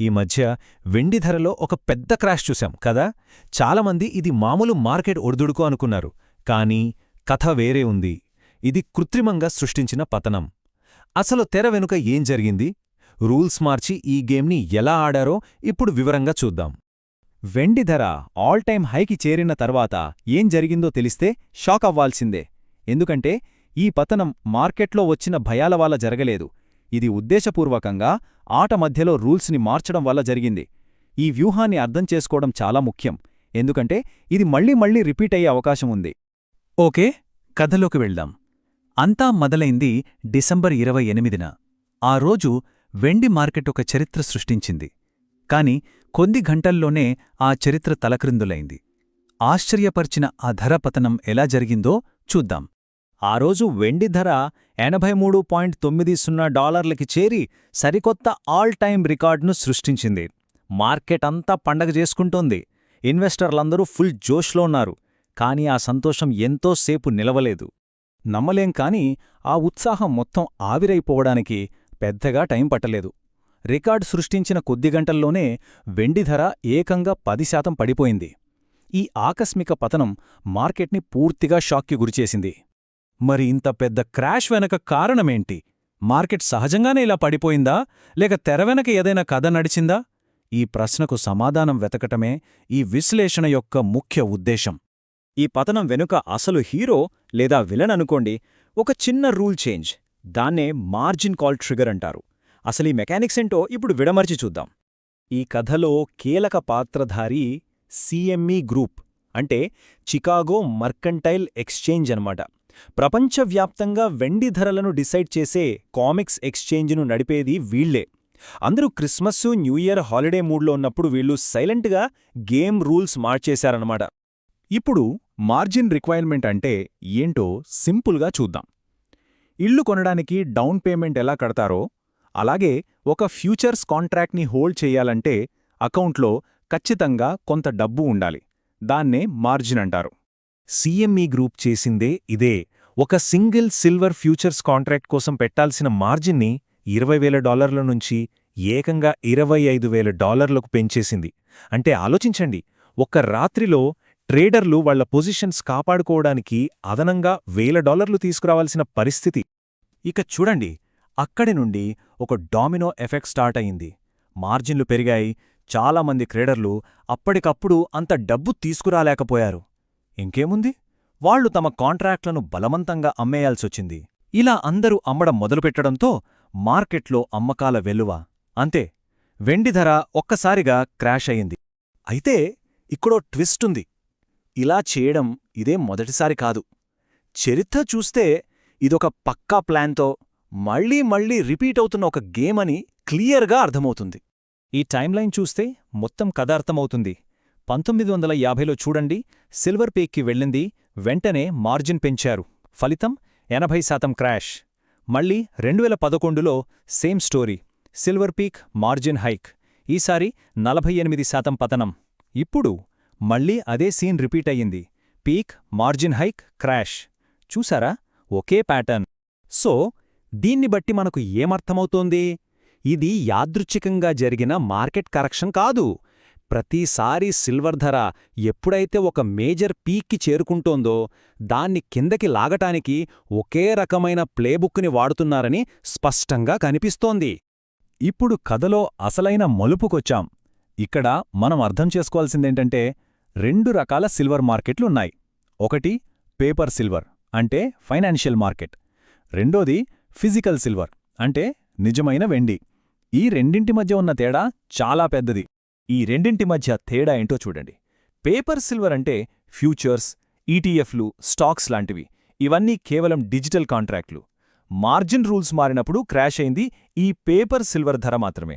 ఈ మధ్య వెండి ధరలో ఒక పెద్ద క్రాష్ చూశాం కదా. చాలామంది ఇది మామూలు మార్కెట్ ఒడిదుడుకు అనుకున్నారు. కానీ కథ వేరే ఉంది. ఇది కృత్రిమంగా సృష్టించిన పతనం. అసలు తెర వెనుక ఏం జరిగింది, రూల్స్ మార్చి ఈ గేమ్ని ఎలా ఆడారో ఇప్పుడు వివరంగా చూద్దాం. వెండి ధర ఆల్ టైమ్ హైకి చేరిన తర్వాత ఏం జరిగిందో తెలిస్తే షాక్ అవ్వాల్సిందే. ఎందుకంటే ఈ పతనం మార్కెట్లో వచ్చిన భయాల వల్ల జరగలేదు. ఇది ఉద్దేశపూర్వకంగా ఆట మధ్యలో రూల్స్ని మార్చడం వల్ల జరిగింది. ఈ వ్యూహాన్ని అర్థం చేసుకోవడం చాలా ముఖ్యం, ఎందుకంటే ఇది మళ్లీ రిపీట్ అయ్యే అవకాశం ఉంది. ఓకే, కథలోకి వెళ్దాం. అంతా మొదలైంది డిసెంబర్ 28న. ఆ రోజు వెండి మార్కెట్ ఒక చరిత్ర సృష్టించింది. కాని కొద్ది గంటల్లోనే ఆ చరిత్ర తలక్రిందులైంది. ఆశ్చర్యపర్చిన ఆ ధర పతనం ఎలా జరిగిందో చూద్దాం. ఆ రోజు వెండి ధర $83.90 చేరి సరికొత్త ఆల్ టైమ్ రికార్డును సృష్టించింది. మార్కెట్ అంతా పండగ చేసుకుంటోంది. ఇన్వెస్టర్లందరూ ఫుల్ జోష్లో ఉన్నారు. కానీ ఆ సంతోషం ఎంతోసేపు నిలవలేదు. నమ్మలేం కాని ఆ ఉత్సాహం మొత్తం ఆవిరైపోవడానికి పెద్దగా టైం పట్టలేదు. రికార్డు సృష్టించిన కొద్ది గంటల్లోనే వెండి ధర ఏకంగా 10% పడిపోయింది. ఈ ఆకస్మిక పతనం మార్కెట్ని పూర్తిగా షాక్కి గురిచేసింది. మరి ఇంత పెద్ద క్రాష్ వెనక కారణమేంటి? మార్కెట్ సహజంగానే ఇలా పడిపోయిందా, లేక తెర వెనక ఏదైనా కథ నడిచిందా? ఈ ప్రశ్నకు సమాధానం వెతకటమే ఈ విశ్లేషణ యొక్క ముఖ్య ఉద్దేశం. ఈ పతనం వెనుక అసలు హీరో లేదా విలన్ అనుకోండి ఒక చిన్న రూల్ చేంజ్. దాన్నే మార్జిన్ కాల్ ట్రిగర్ అంటారు. అసలీ మెకానిక్స్ ఏంటో ఇప్పుడు విడమర్చి చూద్దాం. ఈ కథలో కీలక పాత్రధారి సిఎంఈ గ్రూప్, అంటే చికాగో మర్కంటైల్ ఎక్స్చేంజ్ అన్నమాట. ప్రపంచవ్యాప్తంగా వెండి ధరలను డిసైడ్ చేసే కామిక్స్ ఎక్స్చేంజ్ను నడిపేది వీళ్లే. అందరూ క్రిస్మస్సు, న్యూ ఇయర్ హాలిడే మూడ్లో ఉన్నప్పుడు వీళ్లు సైలెంట్గా గేమ్ రూల్స్ మార్చేశారన్నమాట. ఇప్పుడు మార్జిన్ రిక్వైర్మెంట్ అంటే ఏంటో సింపుల్గా చూద్దాం. ఇళ్లు కొనడానికి డౌన్ పేమెంట్ ఎలా కడతారో, అలాగే ఒక ఫ్యూచర్స్ కాంట్రాక్ట్ని హోల్డ్ చెయ్యాలంటే అకౌంట్లో ఖచ్చితంగా కొంత డబ్బు ఉండాలి. దాన్నే మార్జిన్ అంటారు. సిఎంఈ గ్రూప్ చేసిందే ఇదే. ఒక సింగిల్ సిల్వర్ ఫ్యూచర్స్ కాంట్రాక్ట్ కోసం పెట్టాల్సిన మార్జిన్ని $20,000 నుంచి ఏకంగా $25,000కు పెంచేసింది. అంటే ఆలోచించండి, ఒక్క రాత్రిలో ట్రేడర్లు వాళ్ల పొజిషన్స్ కాపాడుకోవడానికి అదనంగా $1,000 తీసుకురావాల్సిన పరిస్థితి. ఇక చూడండి, అక్కడి నుండి ఒక డామినో ఎఫెక్ట్ స్టార్ట్ అయింది. మార్జిన్లు పెరిగాయి. చాలామంది ట్రేడర్లు అప్పటికప్పుడు అంత డబ్బు తీసుకురాలేకపోయారు. ఇంకేముంది, వాళ్లు తమ కాంట్రాక్ట్లను బలవంతంగా అమ్మేయాల్సొచ్చింది. ఇలా అందరూ అమ్మడం మొదలుపెట్టడంతో మార్కెట్లో అమ్మకాల వెల్లువ. అంతే, వెండి ధర ఒక్కసారిగా క్రాష్ అయింది. అయితే ఇక్కడో ట్విస్టుంది. ఇలా చేయడం ఇదే మొదటిసారి కాదు. చరిత్ర చూస్తే ఇదొక పక్కా ప్లాన్తో మళ్లీ రిపీట్ అవుతున్న ఒక గేమ్ అని క్లియర్గా అర్థమవుతుంది. ఈ టైమ్లైన్ చూస్తే మొత్తం కథ అర్థమవుతుంది. 1950లో చూడండి, సిల్వర్ పీక్కి వెళ్ళింది. వెంటనే మార్జిన్ పెంచారు. ఫలితం 80% క్రాష్. మళ్ళీ 2011లో same story, silver peak, margin hike. ఈసారి 48% పతనం. ఇప్పుడు మళ్ళీ అదే సీన్ రిపీట్ అయ్యింది. Peak, margin hike, crash. చూసారా, ఒకే ప్యాటర్న్. సో దీన్ని బట్టి మనకు ఏమర్థమవుతోంది? ఇది యాదృచ్ఛికంగా జరిగిన మార్కెట్ కరెక్షన్ కాదు. ప్రతిసారి సిల్వర్ ధర ఎప్పుడైతే ఒక మేజర్ పీక్కి చేరుకుంటోందో దాన్ని కిందకి లాగటానికి ఒకే రకమైన ప్లేబుక్ని వాడుతున్నారని స్పష్టంగా కనిపిస్తోంది. ఇప్పుడు కథలో అసలైన మలుపుకొచ్చాం. ఇక్కడ మనం అర్థం చేసుకోవాల్సిందేంటంటే 2 రకాల సిల్వర్ మార్కెట్లున్నాయి. ఒకటి పేపర్ సిల్వర్, అంటే ఫైనాన్షియల్ మార్కెట్. రెండోది ఫిజికల్ సిల్వర్, అంటే నిజమైన వెండి. ఈ రెండింటి మధ్య ఉన్న తేడా చాలా పెద్దది. ఈ రెండింటి మధ్య తేడా ఏంటో చూడండి. పేపర్ సిల్వర్ అంటే ఫ్యూచర్స్, ఈటీఎఫ్లు, స్టాక్స్ లాంటివి. ఇవన్నీ కేవలం డిజిటల్ కాంట్రాక్ట్లు. మార్జిన్ రూల్స్ మారినప్పుడు క్రాష్ అయింది ఈ పేపర్ సిల్వర్ ధర మాత్రమే.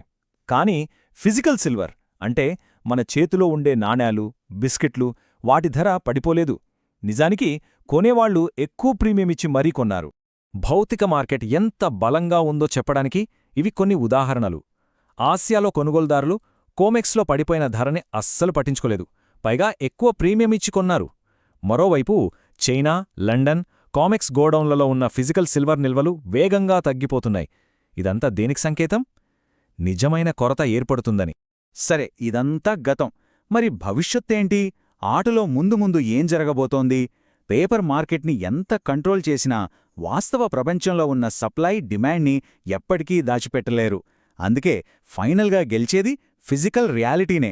కానీ ఫిజికల్ సిల్వర్ అంటే మన చేతిలో ఉండే నాణేలు, బిస్కెట్లు, వాటి ధర పడిపోలేదు. నిజానికి కొనేవాళ్లు ఎక్కువ ప్రీమియమిచ్చి మరీ కొన్నారు. భౌతిక మార్కెట్ ఎంత బలంగా ఉందో చెప్పడానికి ఇవి కొన్ని ఉదాహరణలు. ఆసియాలో కొనుగోలుదారులు కోమెక్స్లో పడిపోయిన ధరని అస్సలు పట్టించుకోలేదు. పైగా ఎక్కువ ప్రీమియమిచ్చి కొన్నారు. మరోవైపు చైనా, లండన్, కామెక్స్ గోడౌన్లలో ఉన్న ఫిజికల్ సిల్వర్ నిల్వలు వేగంగా తగ్గిపోతున్నాయి. ఇదంతా దేనికి సంకేతం? నిజమైన కొరత ఏర్పడుతుందని. సరే, ఇదంతా గతం. మరి భవిష్యత్తేంటి? ఆటలో ముందు ముందు ఏం జరగబోతోంది? పేపర్ మార్కెట్ని ఎంత కంట్రోల్ చేసినా వాస్తవ ప్రపంచంలో ఉన్న సప్లై డిమాండ్ని ఎప్పటికీ దాచిపెట్టలేరు. అందుకే ఫైనల్గా గెలిచేది ఫిజికల్ రియాలిటీనే.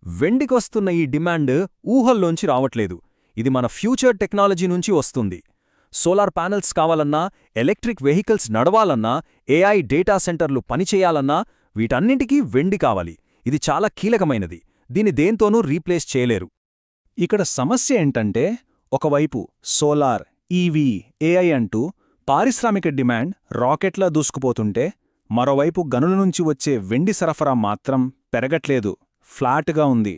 వెండికొస్తున్న ఈ డిమాండ్ ఊహల్లోంచి రావట్లేదు. ఇది మన ఫ్యూచర్ టెక్నాలజీ నుంచి వస్తుంది. సోలార్ ప్యానెల్స్ కావాలన్నా, ఎలక్ట్రిక్ వెహికల్స్ నడవాలన్నా, ఏఐ డేటా సెంటర్లు పనిచేయాలన్నా వీటన్నింటికీ వెండి కావాలి. ఇది చాలా కీలకమైనది. దీన్ని దేంతోనూ రీప్లేస్ చేయలేరు. ఇక్కడ సమస్య ఏంటంటే, ఒకవైపు సోలార్, ఈవీ, ఏఐ అంటూ పారిశ్రామిక డిమాండ్ రాకెట్లా దూసుకుపోతుంటే, మరోవైపు గనుల నుంచి వచ్చే వెండి సరఫరా మాత్రం పెరగట్లేదు, ఫ్లాట్గా ఉంది.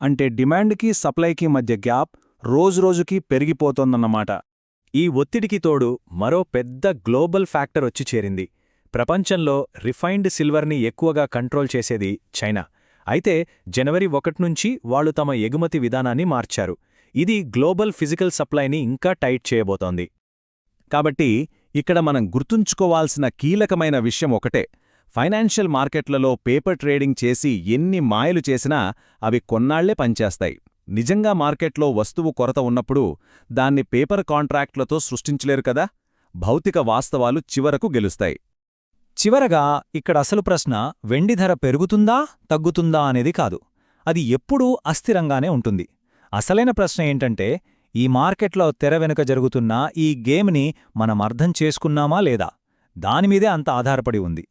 అంటే డిమాండ్కి సప్లైకి మధ్య గ్యాప్ రోజురోజుకీ పెరిగిపోతోందన్నమాట. ఈ ఒత్తిడికి తోడు మరో పెద్ద గ్లోబల్ ఫ్యాక్టర్ వచ్చి చేరింది. ప్రపంచంలో రిఫైన్డ్ సిల్వర్ని ఎక్కువగా కంట్రోల్ చేసేది చైనా. అయితే జనవరి 1 నుంచి వాళ్లు తమ ఎగుమతి విధానాన్ని మార్చారు. ఇది గ్లోబల్ ఫిజికల్ సప్లైని ఇంకా టైట్ చేయబోతోంది. కాబట్టి ఇక్కడ మనం గుర్తుంచుకోవాల్సిన కీలకమైన విషయం ఒకటే: ఫైనాన్షియల్ మార్కెట్లలో పేపర్ ట్రేడింగ్ చేసి ఎన్ని మాయలు చేసినా అవి కొన్నాళ్లే పనిచేస్తాయి. నిజంగా మార్కెట్లో వస్తువు కొరత ఉన్నప్పుడు దాన్ని పేపర్ కాంట్రాక్ట్లతో సృష్టించలేరు కదా. భౌతిక వాస్తవాలు చివరకు గెలుస్తాయి. చివరగా ఇక్కడ అసలు ప్రశ్న వెండి ధర పెరుగుతుందా తగ్గుతుందా అనేది కాదు. అది ఎప్పుడూ అస్థిరంగానే ఉంటుంది. అసలైన ప్రశ్న ఏంటంటే, ఈ మార్కెట్లో తెర వెనుక జరుగుతున్న ఈ గేమ్ని మనం అర్థం చేసుకున్నామా లేదా? దానిమీదే అంత ఆధారపడి ఉంది.